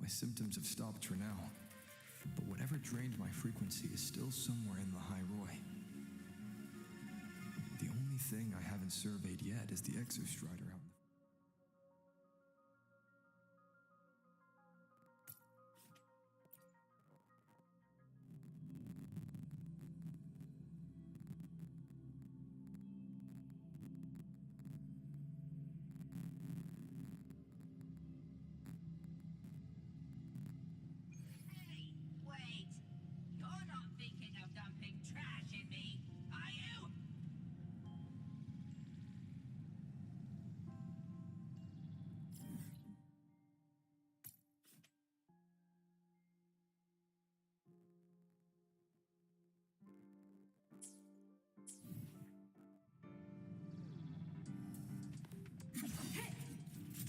My symptoms have stopped for now, but whatever drained my frequency is still somewhere in the High Roy. The only thing I haven't surveyed yet is the exostrider out in the... Hey, wait! You're not thinking of dumping trash in me, are you?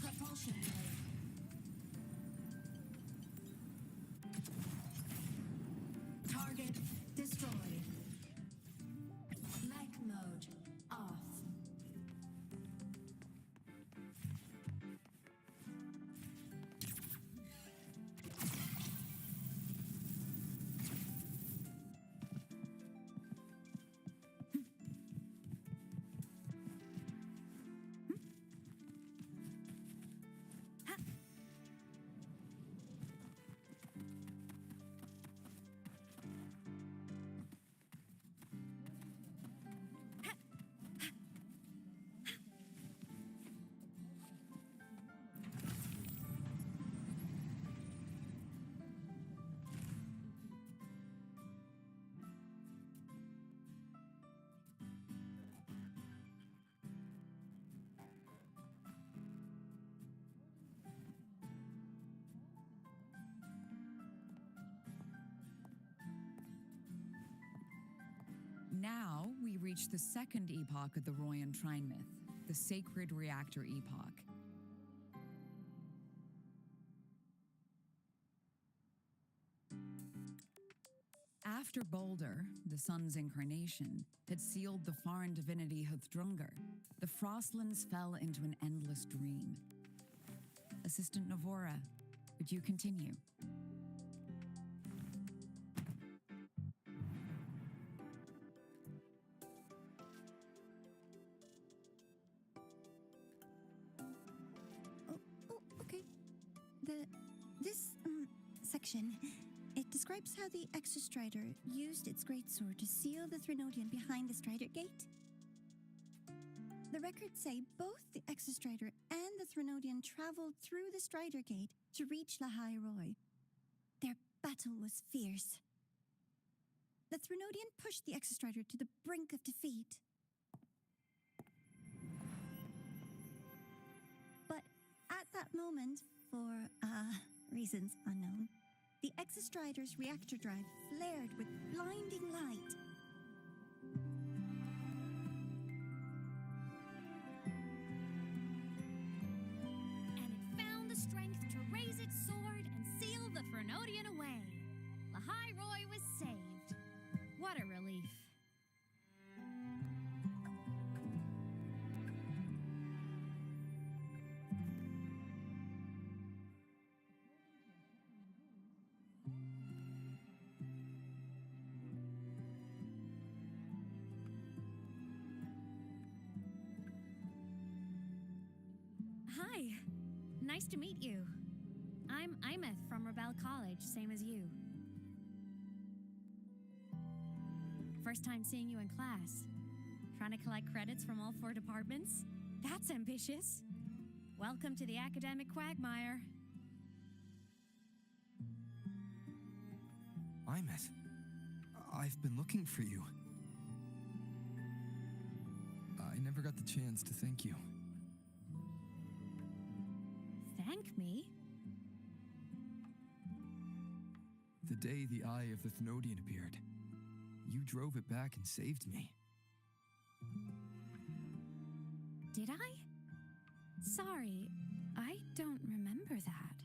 Propulsion blade. Target destroyed. Mech mode off. Now we reach the second epoch of the Royan Trine myth, the Sacred Reactor Epoch. After Boulder, the sun's incarnation, had sealed the foreign divinity Huthdrungar, the Frostlands fell into an endless dream. Assistant Navora, would you continue? Okay. This section, it describes how the Exostrider used its greatsword to seal the Threnodian behind the Strider Gate. The records say both the Exostrider and the Threnodian traveled through the Strider Gate to reach La High Roy. Their battle was fierce. The Threnodian pushed the Exostrider to the brink of defeat. But at that moment, for reasons unknown, the Exostrider's reactor drive flared with blinding light. And it found the strength to raise its sword and seal the Threnodian away. La High Roy was saved. What a relief. Hi. Nice to meet you. I'm Imeth from Rebel College, same as you. First time seeing you in class. Trying to collect credits from all 4 departments? That's ambitious. Welcome to the academic quagmire. Imeth, I've been looking for you. I never got the chance to thank you. Thank me? The day the Eye of the Thenodian appeared, you drove it back and saved me. Did I? Sorry, I don't remember that.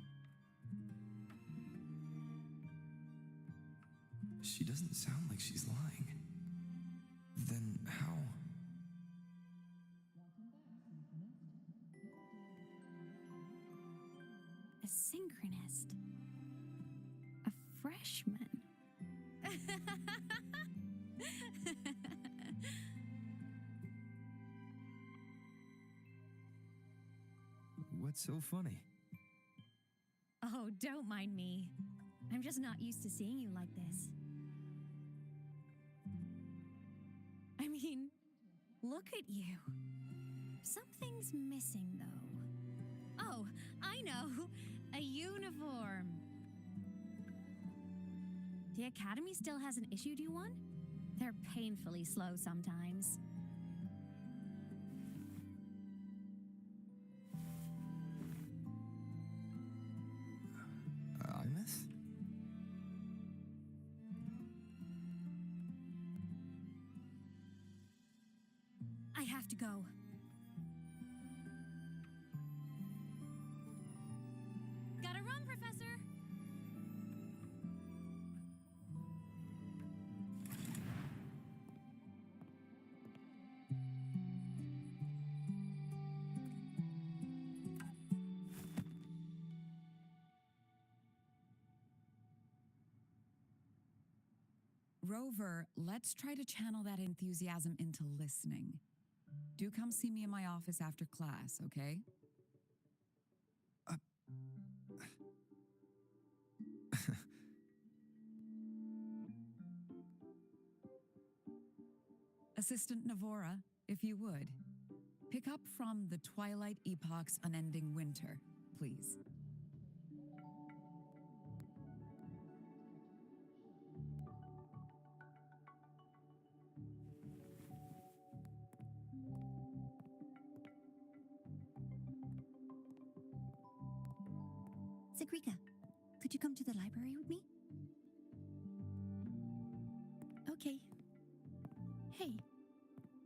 She doesn't sound like she's lying. Then how? A synchronist. freshman. What's so funny? Oh, don't mind me. I'm just not used to seeing you like this. I mean, look at you. Something's missing, though. Oh, I know. A uniform. The Academy still hasn't issued you one? They're painfully slow sometimes. Imeth? I have to go. Gotta run, Professor! Rover, let's try to channel that enthusiasm into listening. Do come see me in my office after class, okay? Assistant Navora, if you would, pick up from the Twilight Epoch's Unending Winter, please. Sigrika, could you come to the library with me? Okay. Hey,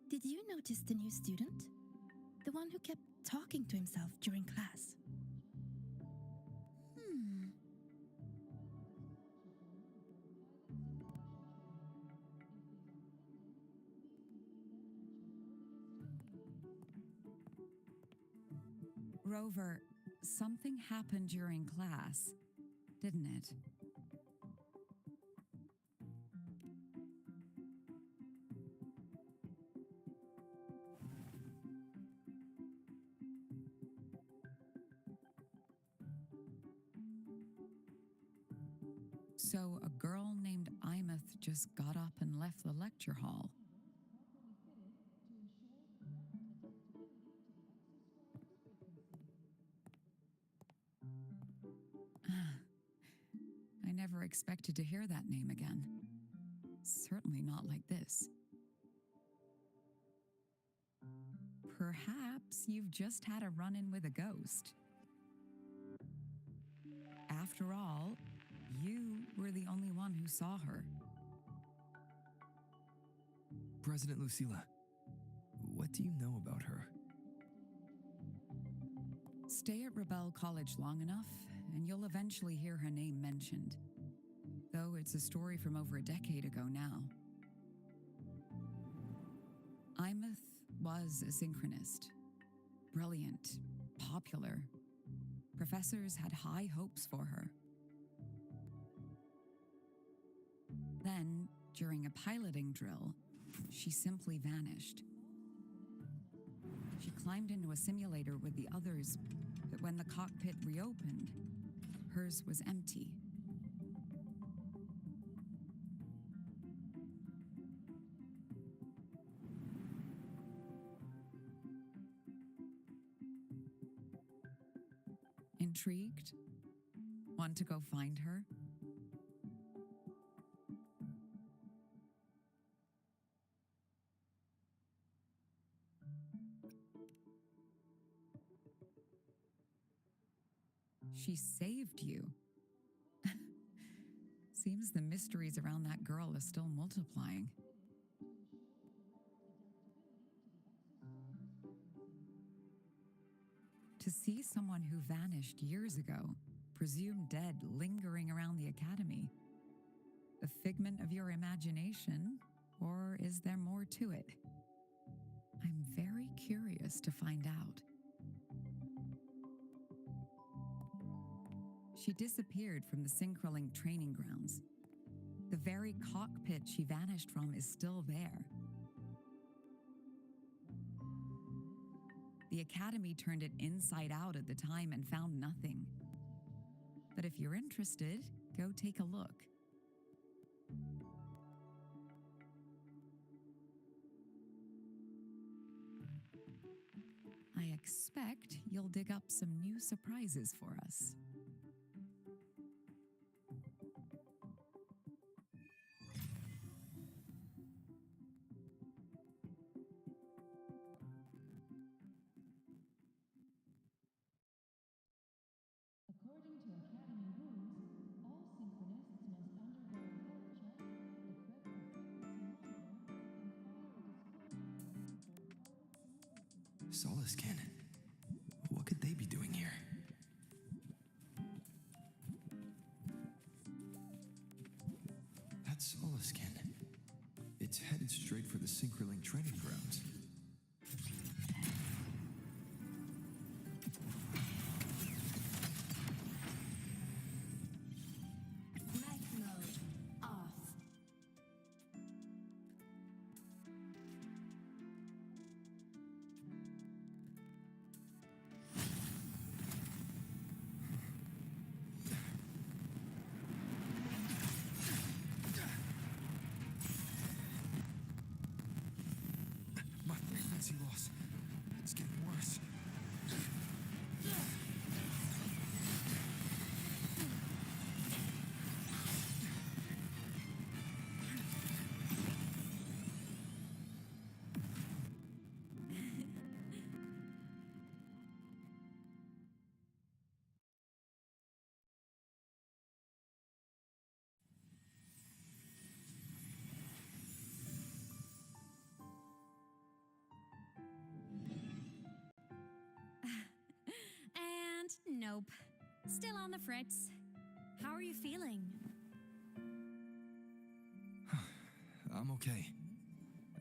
did you notice the new student? The one who kept talking to himself during class. Rover, something happened during class, didn't it? So a girl named Imeth just got up and left the lecture hall. I never expected to hear that name again. Certainly not like this. Perhaps you've just had a run-in with a ghost. After all, you were the only one who saw her. President Lucilla, what do you know about her? Stay at Rebel College long enough, and you'll eventually hear her name mentioned. Though it's a story from over a decade ago now. Imeth was a synchronist. Brilliant, popular. Professors had high hopes for her. Then, during a piloting drill, she simply vanished. She climbed into a simulator with the others, but when the cockpit reopened, hers was empty. Intrigued? Want to go find her? She saved you. Seems the mysteries around that girl are still multiplying. To see someone who vanished years ago, presumed dead, lingering around the academy, a figment of your imagination, or is there more to it? I'm very curious to find out. she disappeared from the Synchroling training grounds. The very cockpit she vanished from is still there. The Academy turned it inside out at the time and found nothing. But if you're interested, go take a look. I expect you'll dig up some new surprises for us. According to Academy rules, all synchronists must undergo a health check, equip a frequency monitor, and file a disclosure Solaskin. What could they be doing here? That's Solaskin. It's headed straight for the Synchroling training grounds. Mech mode off. My frequency loss. It's getting worse. And nope. Still on the fritz. How are you feeling? I'm okay.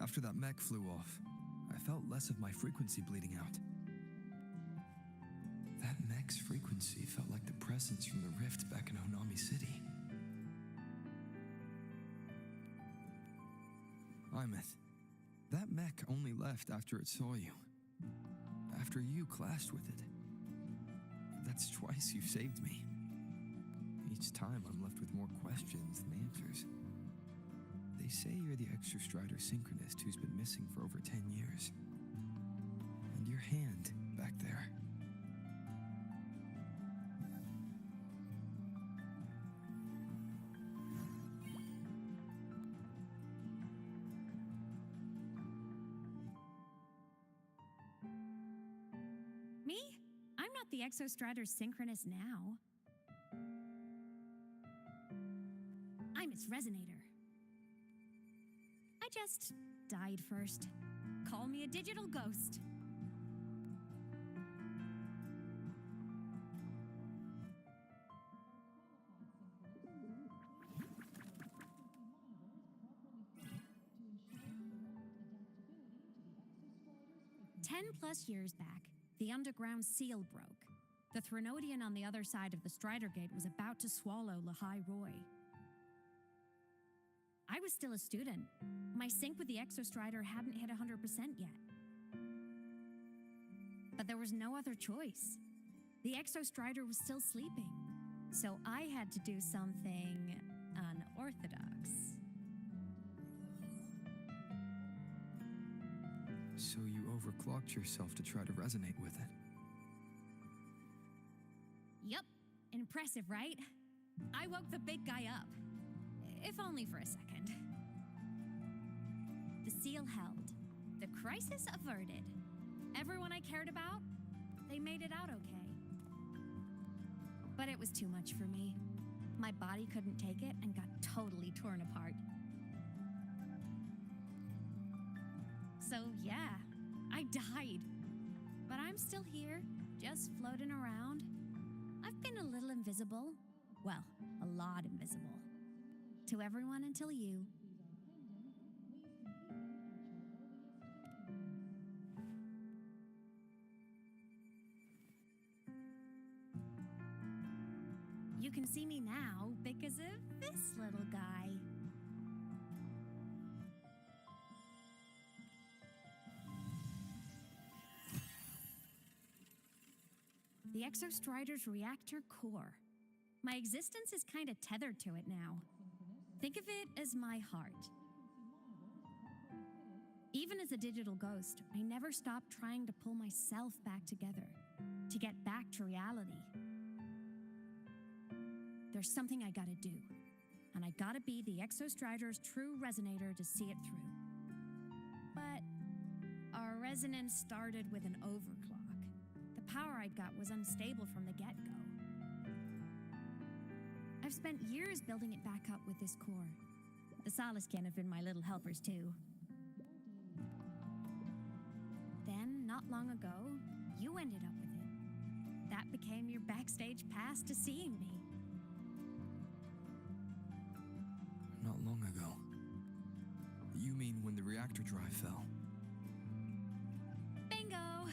After that mech flew off, I felt less of my frequency bleeding out. That mech's frequency felt like the presence from the rift back in Honami City. Imeth, that mech only left after it saw you. After you clashed with it. That's twice you've saved me. Each time I'm left with more questions than answers. They say you're the Exostrider synchronist who's been missing for over 10 years. And your hand back there. Me? I'm not the Exostrider synchronist now. I'm its resonator. I just died first. Call me a digital ghost. +10 years back, the underground seal broke. The Threnodian on the other side of the Strider Gate was about to swallow Lahai Roy. I was still a student. My sync with the Exostrider hadn't hit 100% yet. But there was no other choice. The Exostrider was still sleeping, so I had to do something unorthodox. So you overclocked yourself to try to resonate with it. Yup. Impressive, right? I woke the big guy up. If only for a second. The seal held. The crisis averted. Everyone I cared about, they made it out okay. But it was too much for me. My body couldn't take it and got totally torn apart. So yeah, I died. But I'm still here, just floating around. I've been a little invisible. Well, a lot invisible. To everyone until you. can see me now because of this little guy. The Exostrider's reactor core. My existence is kind of tethered to it now. Think of it as my heart. Even as a digital ghost, I never stopped trying to pull myself back together, to get back to reality. There's something I gotta do, and I gotta be the Exostrider's true resonator to see it through. But our resonance started with an overclock. The power I got was unstable from the get-go. I've spent years building it back up with this core. The Solaskin have been my little helpers too. Then, not long ago, you ended up with it. That became your backstage pass to seeing me. Not long ago. You mean when the reactor drive fell? Bingo!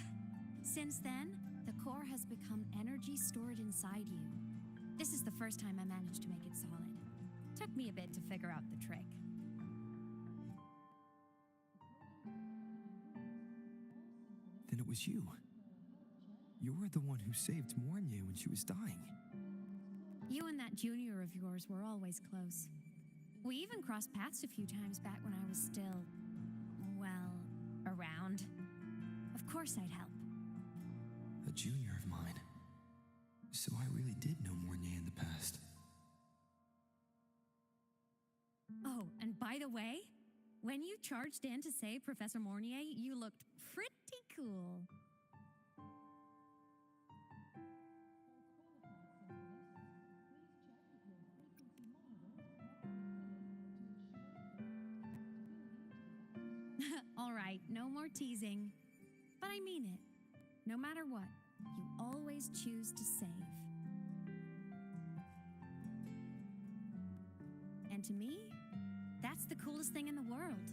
Since then, the core has become energy stored inside you. This is the first time I managed to make it solid. Took me a bit to figure out the trick. Then it was you. You were the one who saved Mornier when she was dying. You and that junior of yours were always close. We even crossed paths a few times back when I was still, well, around. Of course I'd help. A junior of mine. So I really did know Mornier in the past. Oh, and by the way, when you charged in to save Professor Mornier, you looked pretty cool. All right, no more teasing. But I mean it. No matter what, you always choose to save. And to me, that's the coolest thing in the world.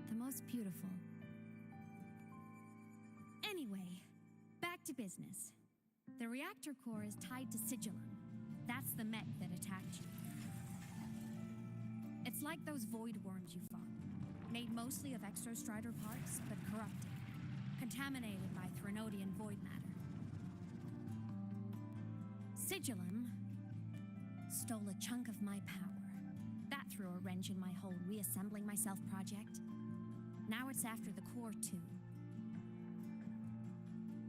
The most beautiful. Anyway, back to business. The reactor core is tied to Sigillum. That's the mech that attacked you. It's like those void worms you fought. Made mostly of Exostrider parts, but corrupted. Contaminated by Threnodian void matter. Sigillum stole a chunk of my power. That threw a wrench in my whole reassembling myself project. Now it's after the core too.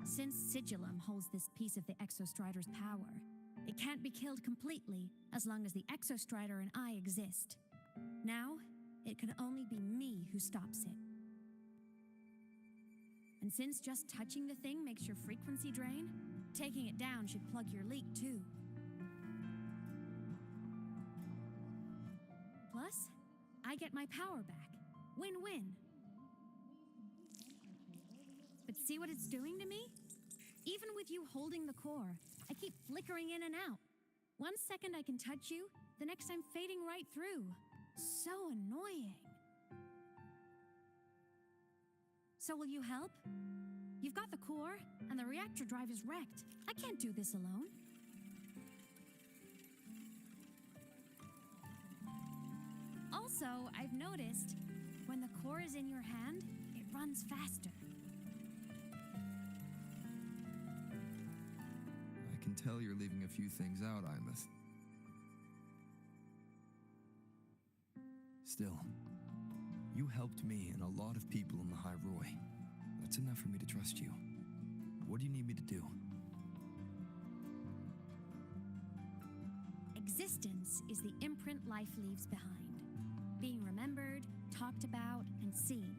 Since Sigillum holds this piece of the Exostrider's power, it can't be killed completely as long as the Exostrider and I exist. Now, it can only be me who stops it. And since just touching the thing makes your frequency drain, taking it down should plug your leak too. Plus, I get my power back. Win-win. But see what it's doing to me? Even with you holding the core, I keep flickering in and out. 1 second I can touch you, the next I'm fading right through. So annoying. So will you help? You've got the core, and the reactor drive is wrecked. I can't do this alone. Also, I've noticed, when the core is in your hand, it runs faster. I can tell you're leaving a few things out, Imeth. Still, you helped me and a lot of people in the High Roy. That's enough for me to trust you. What do you need me to do? Existence is the imprint life leaves behind. Being remembered, talked about, and seen.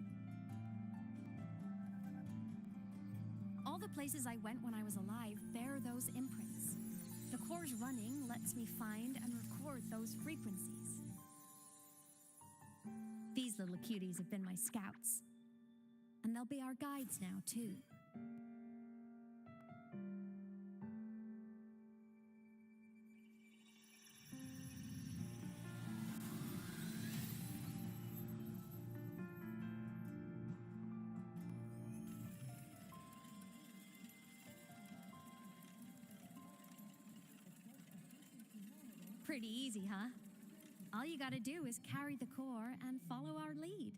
All the places I went when I was alive bear those imprints. The core's running lets me find and record those frequencies. These little cuties have been my scouts. And they'll be our guides now, too. Pretty easy, huh? All you gotta do is carry the core and follow our lead.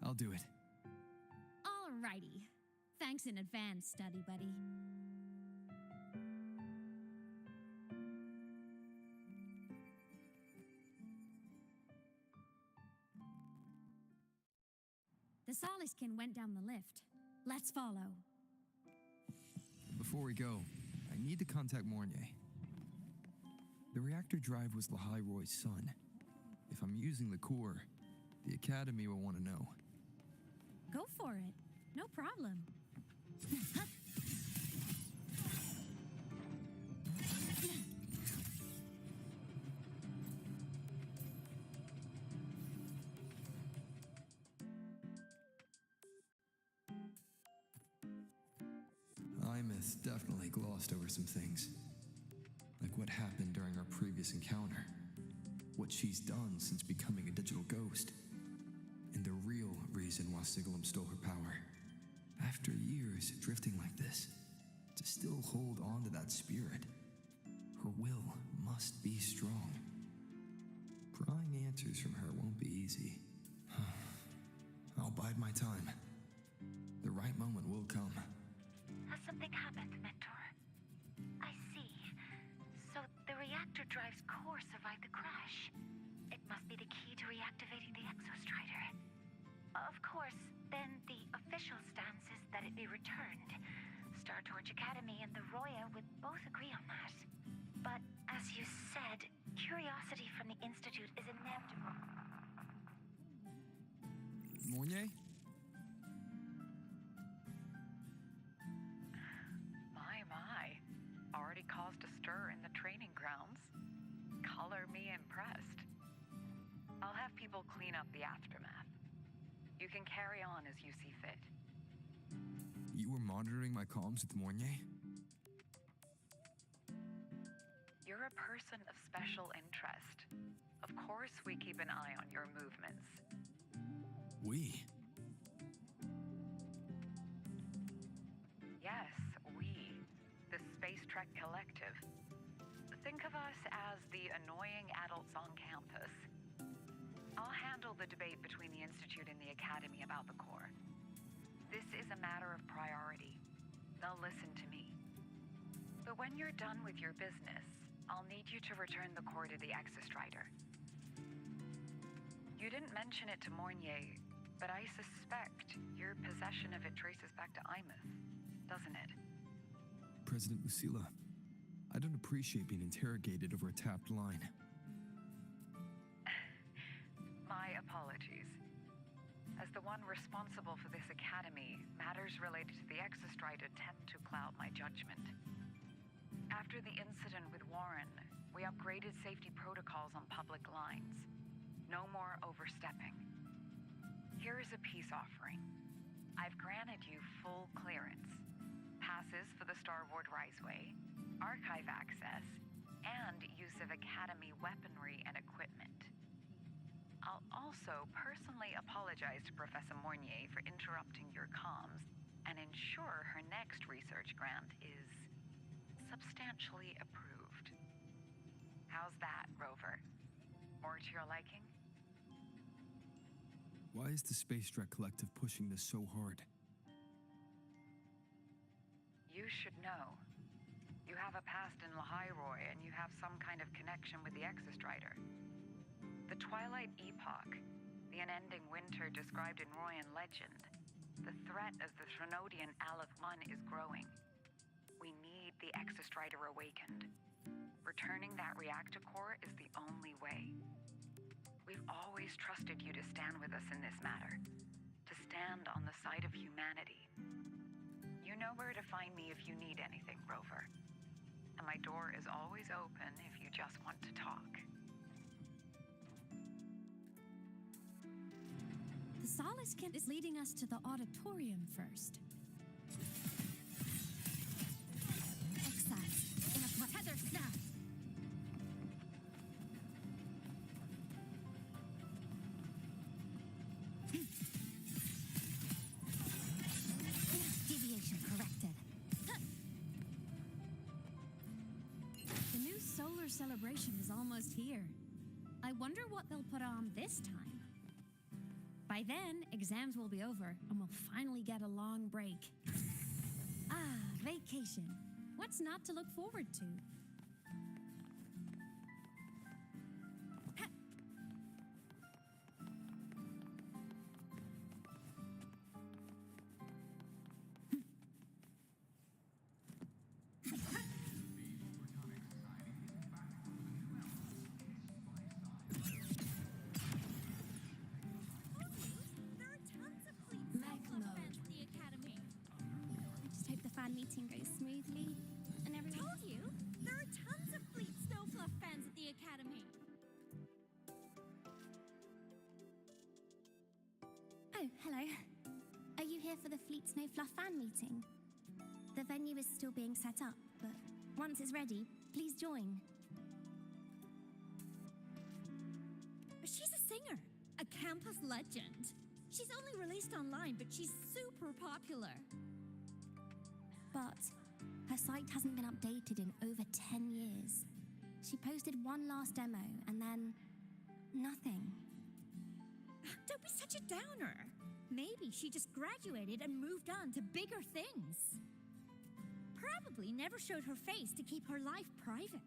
I'll do it. Alrighty. Thanks in advance, study buddy. The Soliskin went down the lift. Let's follow. Before we go, I need to contact Mornier. The reactor drive was Lahai-Roy's son. If I'm using the core, the Academy will want to know. Go for it. No problem. Imeth definitely glossed over some things. Like what happened during our previous encounter. What she's done since becoming a digital ghost. And the real reason why Sigalum stole her power. After years drifting like this, to still hold on to that spirit, her will must be strong. Prying answers from her won't be easy. I'll bide my time. The right moment will come. Has something happened, Mentor? I see. So the reactor drive's core survived the crash. It must be the key to reactivating the Exostrider. Of course, then the official stance is that it be returned. Star Torch Academy and the Roya would both agree on that. But as you said, curiosity from the Institute is inevitable. Mornier? My. Already caused a stir in the training grounds. Color me impressed. I'll have people clean up the aftermath. You can carry on as you see fit. You were monitoring my comms with Mornier? You're a person of special interest. Of course we keep an eye on your movements. We? Yes, we. The Space Trek Collective. Think of us as the annoying adults on campus. I'll handle the debate between the Institute and the Academy about the core. This is a matter of priority. They'll listen to me. But when you're done with your business, I'll need you to return the core to the Exostrider. You didn't mention it to Mornier, but I suspect your possession of it traces back to Imeth, doesn't it? President Lucilla, I don't appreciate being interrogated over a tapped line. My apologies. As the one responsible for this academy, matters related to the Exostrider tend to cloud my judgment. After the incident with Warren, we upgraded safety protocols on public lines. No more overstepping. Here is a peace offering. I've granted you full clearance. Passes for the Starboard Riseway, archive access, and use of Academy weaponry and equipment. I'll also personally apologize to Professor Mornier for interrupting your comms and ensure her next research grant is substantially approved. How's that, Rover? More to your liking? Why is the Space Trek Collective pushing this so hard? You should know. You have a past in Lahai-Roy, and you have some kind of connection with the Exostrider. The Twilight Epoch, the unending winter described in Royan legend, the threat of the Threnodian Aleph 1 is growing. We need the Exostrider awakened. Returning that reactor core is the only way. We've always trusted you to stand with us in this matter, to stand on the side of humanity. You know where to find me if you need anything, Rover. And my door is always open if you just want to talk. The Soliskin is leading us to the auditorium first. Excise. In a tether snap. Deviation corrected. new solar celebration is almost here. I wonder what they'll put on this time. By then, exams will be over and we'll finally get a long break. Ah, vacation. What's not to look forward to? Mech mode. The academy. I just hope the fan meeting goes smoothly and everyone. Told you, there are tons of Fleet Snowfluff fans at the academy. Oh, hello. Are you here for the Fleet Snowfluff fan meeting? The venue is still being set up, but once it's ready, please join. She's a singer, a campus legend. She's only released online, but she's super popular. But her site hasn't been updated in over 10 years. She posted one last demo and then nothing. Don't be such a downer. Maybe she just graduated and moved on to bigger things. Probably never showed her face to keep her life private.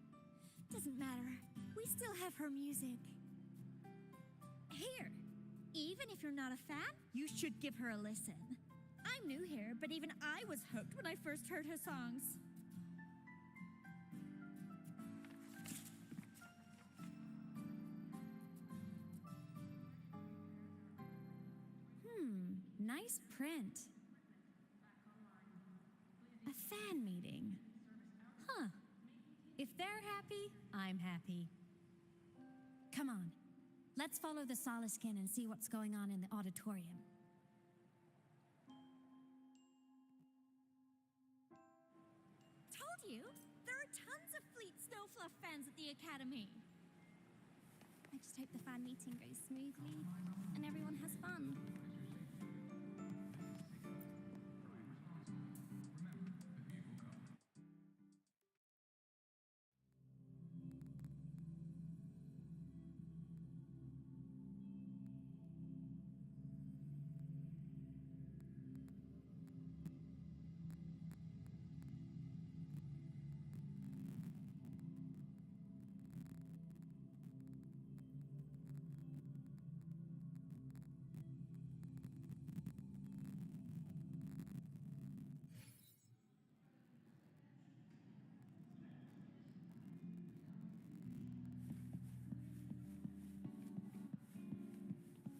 Doesn't matter. We still have her music. Here, even if you're not a fan, you should give her a listen. I'm new here, but even I was hooked when I first heard her songs. Nice print. A fan meeting. Huh. If they're happy, I'm happy. Come on. Let's follow the Soliskin and see what's going on in the auditorium. Told you, there are tons of Fleet Snowfluff fans at the academy. I just hope the fan meeting goes smoothly and everyone has fun.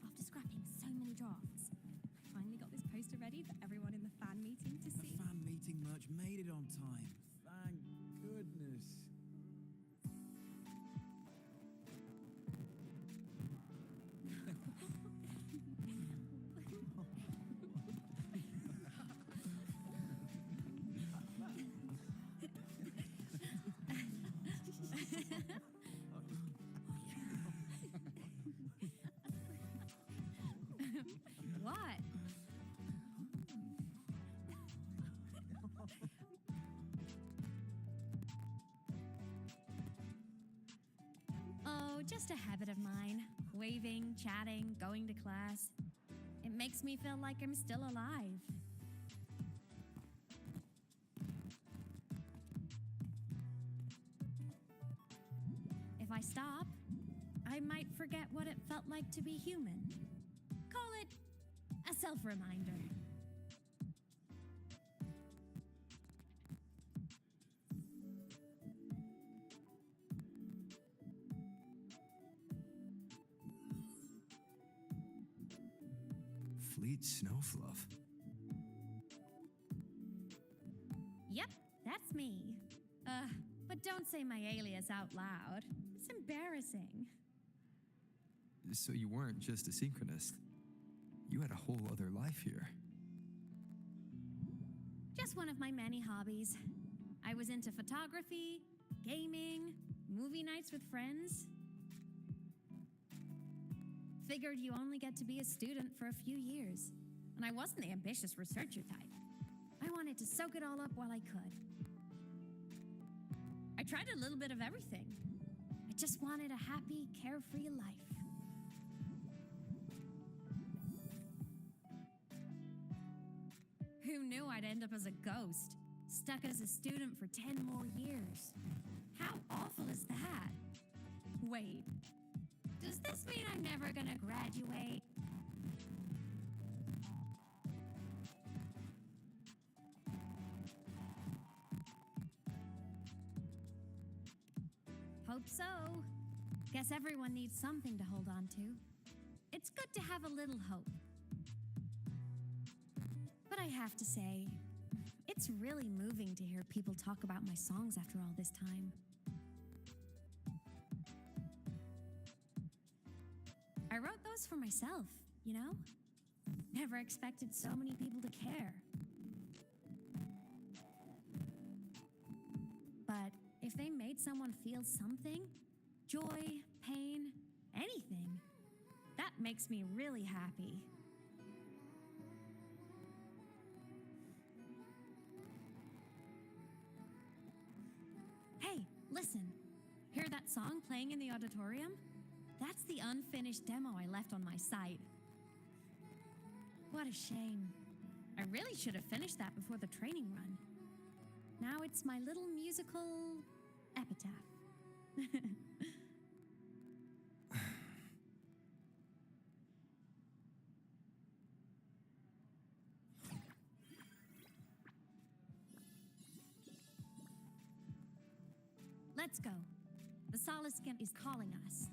After scrapping so many drafts, I finally got this poster ready for everyone in the fan meeting to see. The fan meeting merch made it on time. Thank goodness. What? Oh, just a habit of mine. Waving, chatting, going to class. It makes me feel like I'm still alive. If I stop, I might forget what it felt like to be human. Call it a self-reminder. Fleet Snowfluff. Yep, that's me. But don't say my alias out loud. It's embarrassing. So you weren't just a synchronist. You had a whole other life here. Just one of my many hobbies. I was into photography, gaming, movie nights with friends. Figured you only get to be a student for a few years, and I wasn't the ambitious researcher type. I wanted to soak it all up while I could. I tried a little bit of everything. I just wanted a happy, carefree life. Who knew I'd end up as a ghost, stuck as a student for 10 more years? How awful is that? Wait, does this mean I'm never gonna graduate? Hope so. Guess everyone needs something to hold on to. It's good to have a little hope. But I have to say, it's really moving to hear people talk about my songs after all this time. I wrote those for myself, you know? Never expected so many people to care. But if they made someone feel something, joy, pain, anything, that makes me really happy. Hey, listen. Hear that song playing in the auditorium? That's the unfinished demo I left on my site. What a shame. I really should have finished that before the training run. Now it's my little musical epitaph. Let's go. The Solace Skimp is calling us.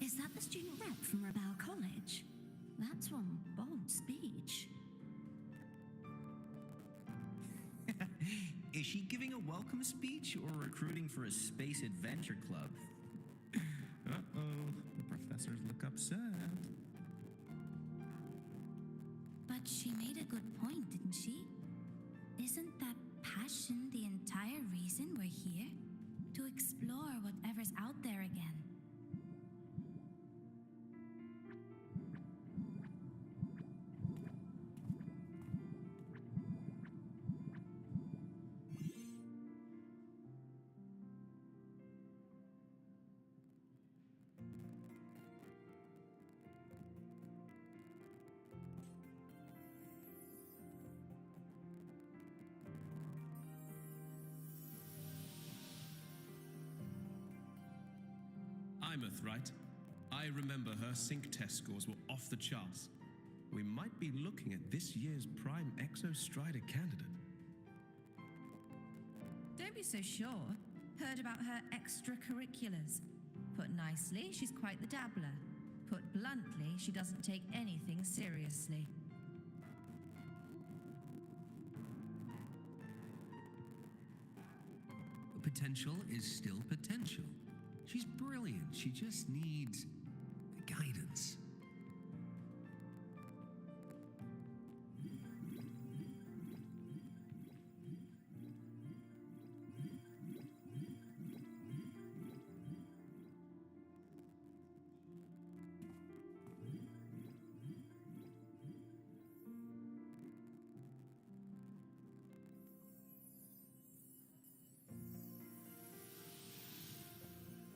Is that the student rep from Rebel College? That's one bold speech. Is she giving a welcome speech or recruiting for a space adventure club? Uh-oh, the professors look upset. But she made a good point, didn't she? Isn't that passion the entire reason we're here? To explore whatever's out there again. Imeth, right? I remember her sync test scores were off the charts. We might be looking at this year's prime Exostrider candidate. Don't be so sure. Heard about her extracurriculars. Put nicely, she's quite the dabbler. Put bluntly, she doesn't take anything seriously. Potential is still potential. She's brilliant. She just needs guidance.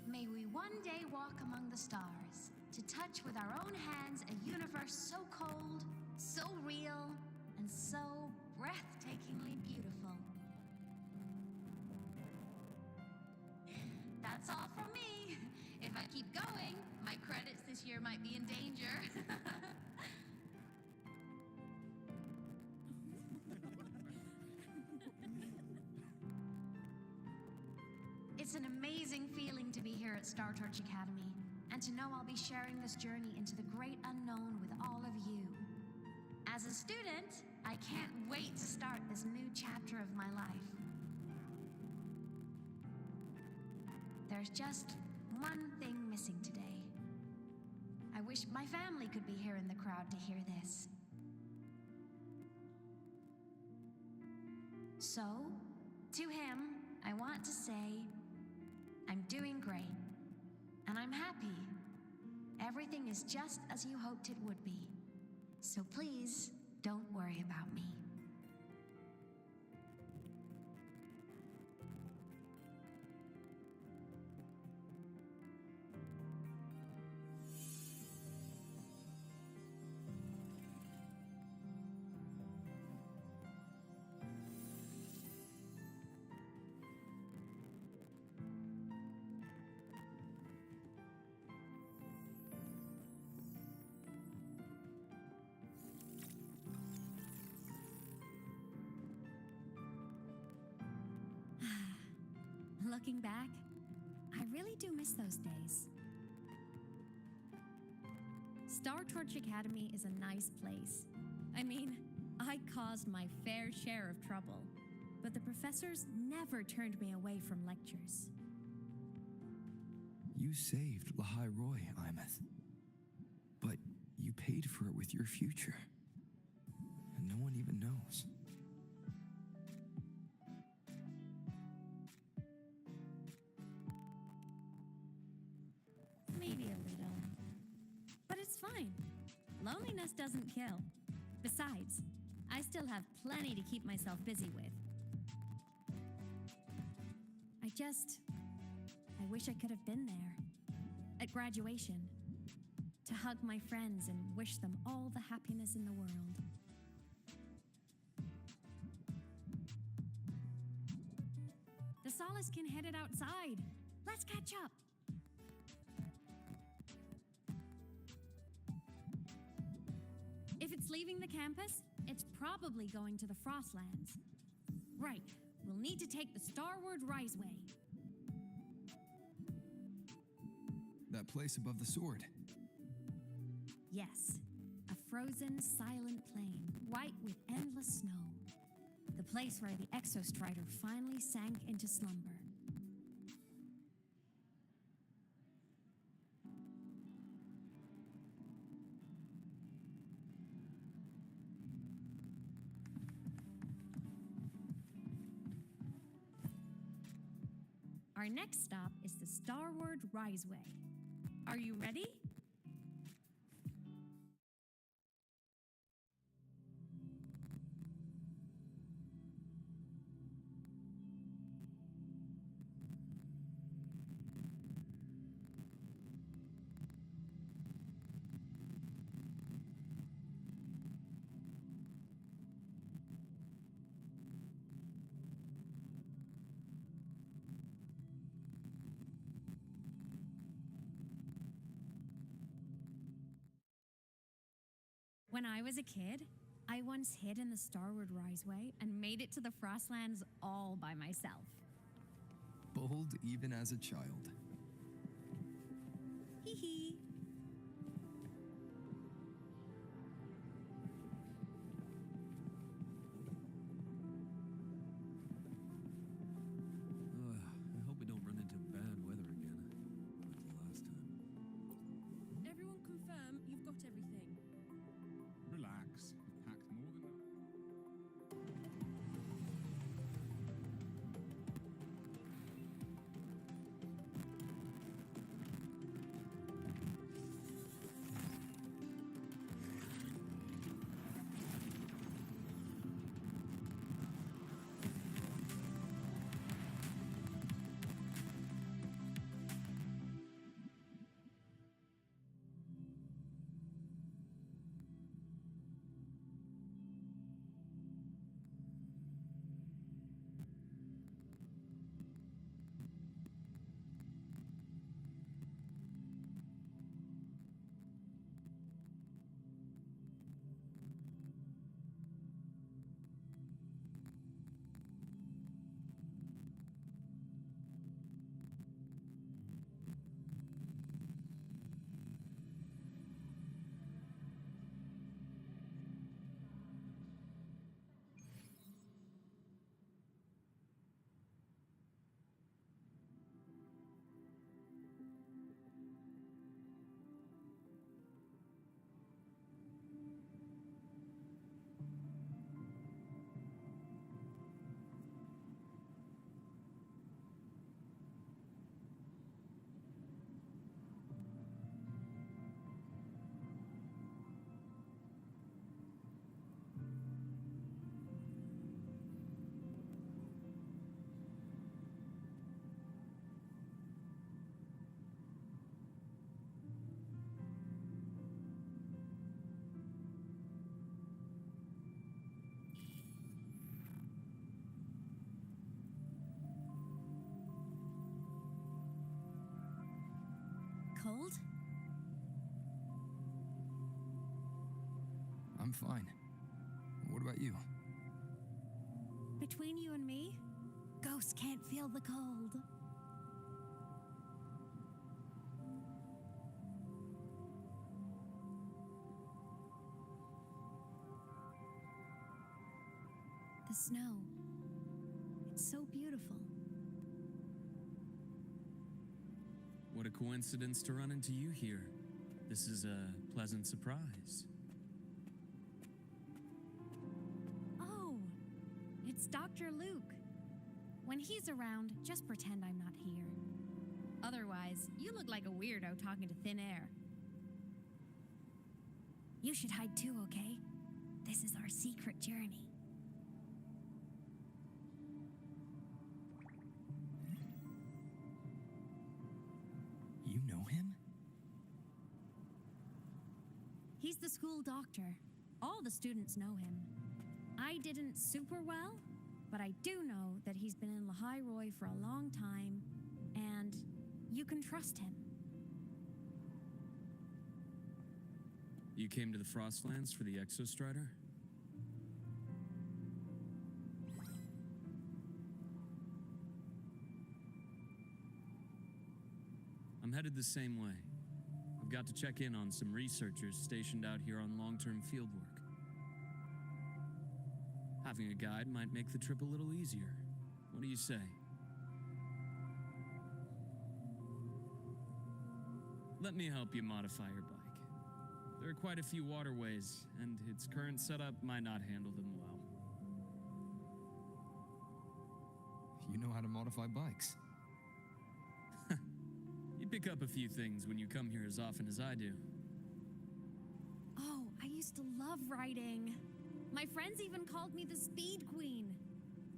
May we one day walk among the stars, to touch with our own hands a universe so cold, so real, and so breathtakingly beautiful. That's all from me. If I keep going, my credits this year might be in danger. It's an amazing feeling to be here at Star Torch Academy, and to know I'll be sharing this journey into the great unknown with all of you. As a student, I can't wait to start this new chapter of my life. There's just one thing missing today. I wish my family could be here in the crowd to hear this. So, to him, I want to say, I'm doing great, and I'm happy. Everything is just as you hoped it would be. So please, don't worry about me. Looking back, I really do miss those days. Star Torch Academy is a nice place. I mean, I caused my fair share of trouble, but the professors never turned me away from lectures. You saved Lahai Roy, Imeth. But you paid for it with your future. And no one even knows. Maybe a little. But it's fine. Loneliness doesn't kill. Besides, I still have plenty to keep myself busy with. I wish I could have been there. At graduation. To hug my friends and wish them all the happiness in the world. The Solace can headed outside. Let's catch up. If it's leaving the campus, it's probably going to the Frostlands. Right, we'll need to take the Starward Riseway. That place above the sword. Yes, a frozen, silent plain, white with endless snow. The place where the Exostrider finally sank into slumber. Our next stop is the Starward Riseway. Are you ready? When I was a kid, I once hid in the Starward Riseway and made it to the Frostlands all by myself. Bold even as a child. Hee hee. I hope we don't run into bad weather again, like the last time. Everyone confirm you've got everything. Relax. We've packed more than enough. cold? I'm fine. What about you? Between you and me, ghosts can't feel the cold. The snow. It's so beautiful. What a coincidence to run into you here. This is a pleasant surprise. Oh, it's Dr. Luke. When he's around, just pretend I'm not here. Otherwise, you look like a weirdo talking to thin air. You should hide too, okay? This is our secret journey. You know him? He's the school doctor. All the students know him. I didn't super well, but I do know that he's been in Lehigh Roy for a long time, and you can trust him. You came to the Frostlands for the Exostrider? I'm headed the same way. I've got to check in on some researchers stationed out here on long-term fieldwork. Having a guide might make the trip a little easier. What do you say? Let me help you modify your bike. There are quite a few waterways, and its current setup might not handle them well. You know how to modify bikes. You pick up a few things when you come here as often as I do. Oh, I used to love riding. My friends even called me the Speed Queen.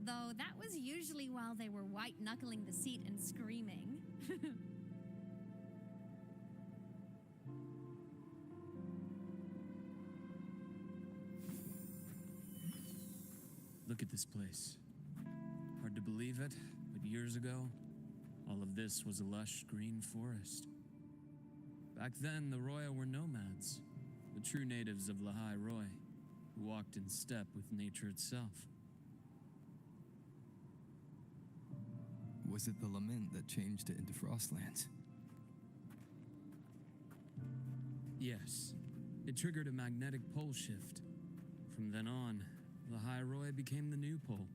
Though that was usually while they were white-knuckling the seat and screaming. Look at this place. Hard to believe it, but years ago, all of this was a lush green forest. Back then, the Roya were nomads, the true natives of Lehigh Roy, who walked in step with nature itself. Was it the lament that changed it into Frostlands? Yes, it triggered a magnetic pole shift. From then on, Lehigh Roy became the new pole.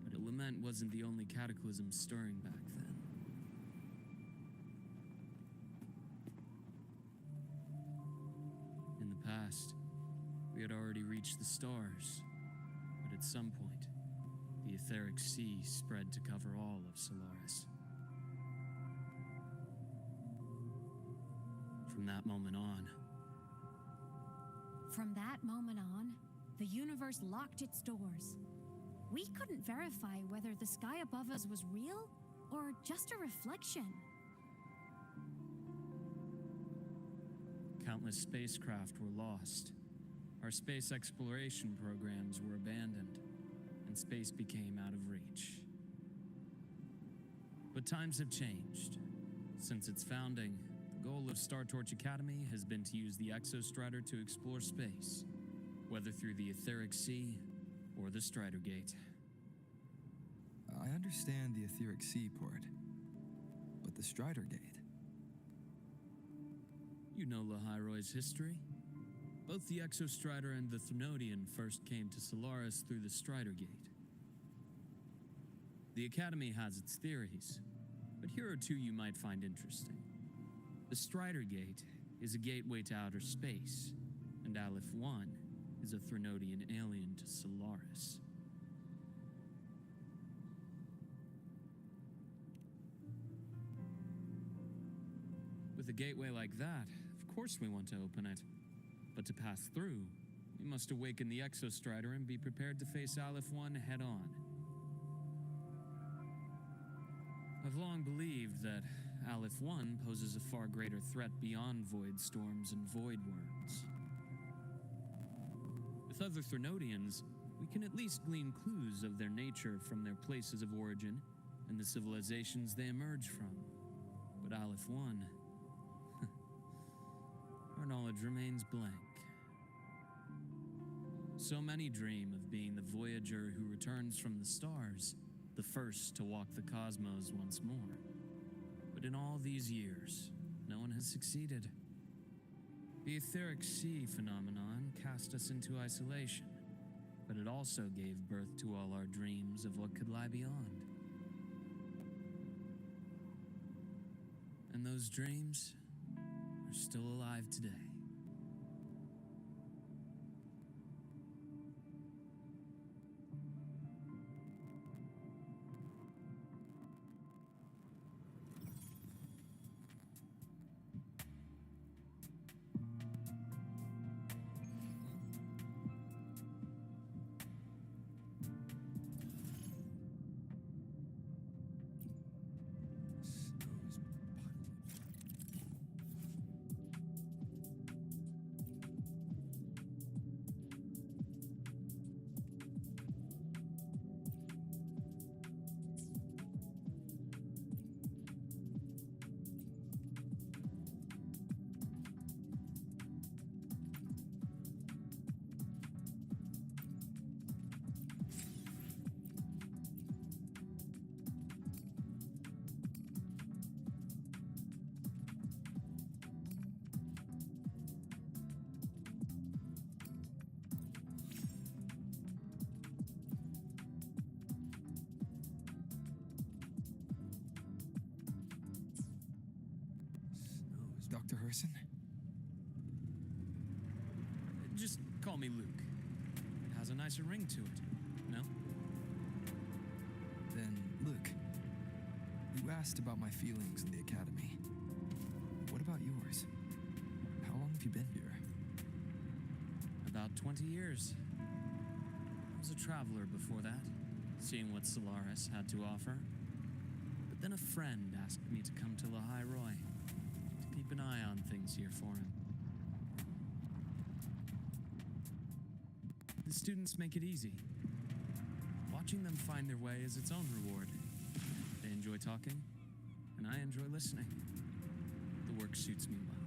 But a lament wasn't the only cataclysm stirring back then. In the past, we had already reached the stars, but at some point, the etheric sea spread to cover all of Solaris. From that moment on, the universe locked its doors. We couldn't verify whether the sky above us was real or just a reflection. countless spacecraft were lost. Our space exploration programs were abandoned, and space became out of reach. But times have changed. Since its founding, the goal of Star Torch Academy has been to use the Exostrider to explore space, whether through the Etheric Sea or the Strider Gate. I understand the Etheric Sea part, but the Strider Gate? You know Lahiroy's history. Both the Exostrider and the Thnodian first came to Solaris through the Strider Gate. The Academy has its theories, but here are two you might find interesting. The Strider Gate is a gateway to outer space, and Aleph 1 is a Thnodian alien to Solaris. With a gateway like that, of course we want to open it. But to pass through, we must awaken the Exostrider and be prepared to face Aleph 1 head-on. I've long believed that Aleph 1 poses a far greater threat beyond void storms and void worms. With other Thnodians, we can at least glean clues of their nature from their places of origin and the civilizations they emerge from. But Aleph 1, our knowledge remains blank. So many dream of being the voyager who returns from the stars, the first to walk the cosmos once more. But in all these years, no one has succeeded. The etheric sea phenomenon cast us into isolation, but it also gave birth to all our dreams of what could lie beyond. And those dreams are still alive today. Dr. Herson? Just call me Luke. It has a nicer ring to it, no? Then, Luke, you asked about my feelings in the academy. What about yours? How long have you been here? About 20 years. I was a traveler before that, seeing what Solaris had to offer. But then a friend asked me to come to Lahai Roy, to keep an eye on things here for him. The students make it easy. Watching them find their way is its own reward. They enjoy talking, and I enjoy listening. The work suits me well.